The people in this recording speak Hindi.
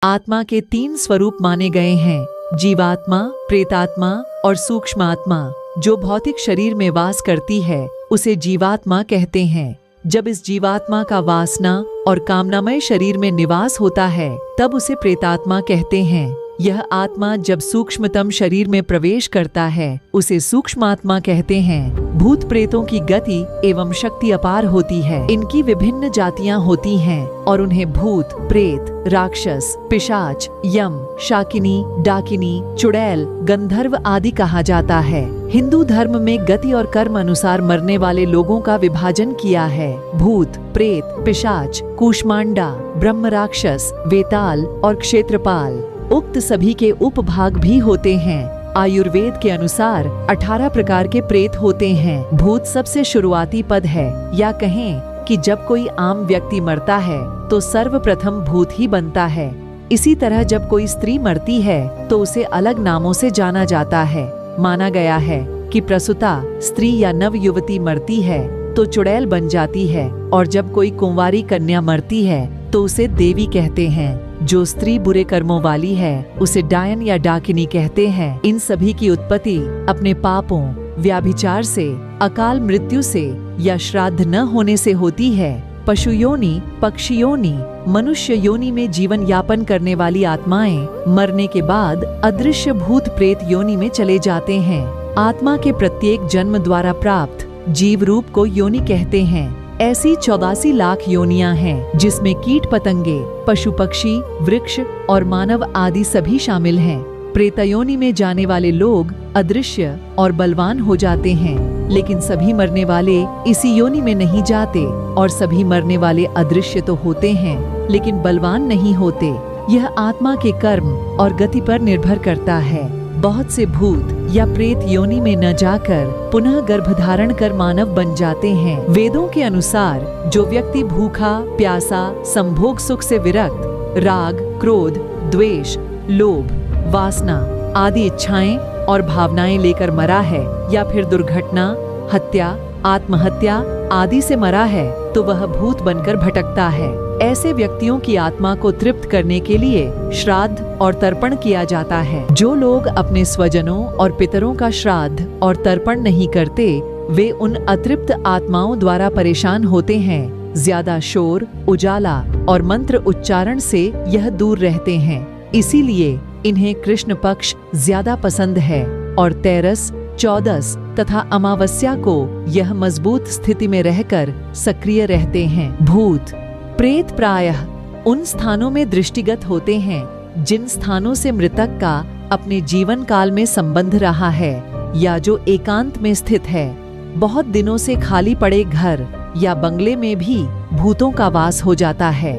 आत्मा के 3 स्वरूप माने गए हैं, जीवात्मा, प्रेतात्मा और सूक्ष्मात्मा। जो भौतिक शरीर में वास करती है उसे जीवात्मा कहते हैं। जब इस जीवात्मा का वासना और कामनामय शरीर में निवास होता है तब उसे प्रेतात्मा कहते हैं। यह आत्मा जब सूक्ष्मतम शरीर में प्रवेश करता है उसे सूक्ष्मात्मा कहते हैं। भूत प्रेतों की गति एवं शक्ति अपार होती है। इनकी विभिन्न जातियां होती हैं और उन्हें भूत, प्रेत, राक्षस, पिशाच, यम, शाकिनी, डाकिनी, चुड़ैल, गंधर्व आदि कहा जाता है। हिंदू धर्म में गति और कर्म अनुसार मरने वाले लोगों का विभाजन किया है। भूत, प्रेत, पिशाच, कूष्मांडा, ब्रह्म राक्षस, वेताल और क्षेत्रपाल। उक्त सभी के उपभाग भी होते हैं। आयुर्वेद के अनुसार 18 प्रकार के प्रेत होते हैं। भूत सबसे शुरुआती पद है, या कहें कि जब कोई आम व्यक्ति मरता है तो सर्वप्रथम भूत ही बनता है। इसी तरह जब कोई स्त्री मरती है तो उसे अलग नामों से जाना जाता है। माना गया है कि प्रसूता स्त्री या नव युवती मरती है तो चुड़ैल बन जाती है, और जब कोई कुंवारी कन्या मरती है तो उसे देवी कहते हैं। जो स्त्री बुरे कर्मों वाली है उसे डायन या डाकिनी कहते हैं। इन सभी की उत्पत्ति अपने पापों, व्याभिचार से, अकाल मृत्यु से या श्राद्ध न होने से होती है। पशु योनि, पक्षी योनि, मनुष्य योनि में जीवन यापन करने वाली आत्माएं मरने के बाद अदृश्य भूत प्रेत योनि में चले जाते हैं। आत्मा के प्रत्येक जन्म द्वारा प्राप्त जीव रूप को योनि कहते हैं। ऐसी 84 लाख योनियां हैं जिसमें कीट पतंगे, पशु पक्षी, वृक्ष और मानव आदि सभी शामिल हैं। प्रेतयोनि में जाने वाले लोग अदृश्य और बलवान हो जाते हैं, लेकिन सभी मरने वाले इसी योनि में नहीं जाते, और सभी मरने वाले अदृश्य तो होते हैं लेकिन बलवान नहीं होते। यह आत्मा के कर्म और गति पर निर्भर करता है। बहुत से भूत या प्रेत योनि में न जाकर पुनः गर्भधारण कर मानव बन जाते हैं। वेदों के अनुसार जो व्यक्ति भूखा, प्यासा, संभोग सुख से विरक्त, राग, क्रोध, द्वेष, लोभ, वासना आदि इच्छाएं और भावनाएं लेकर मरा है, या फिर दुर्घटना, हत्या, आत्महत्या आदि से मरा है, तो वह भूत बनकर भटकता है। ऐसे व्यक्तियों की आत्मा को तृप्त करने के लिए श्राद्ध और तर्पण किया जाता है। जो लोग अपने स्वजनों और पितरों का श्राद्ध और तर्पण नहीं करते वे उन अतृप्त आत्माओं द्वारा परेशान होते हैं। ज्यादा शोर, उजाला और मंत्र उच्चारण से यह दूर रहते हैं, इसीलिए इन्हें कृष्ण पक्ष ज्यादा पसंद है, और तेरस, चौदस तथा अमावस्या को यह मजबूत स्थिति में रहकर सक्रिय रहते हैं। भूत प्रेत प्रायः उन स्थानों में दृष्टिगत होते हैं जिन स्थानों से मृतक का अपने जीवन काल में संबंध रहा है, या जो एकांत में स्थित है। बहुत दिनों से खाली पड़े घर या बंगले में भी भूतों का वास हो जाता है।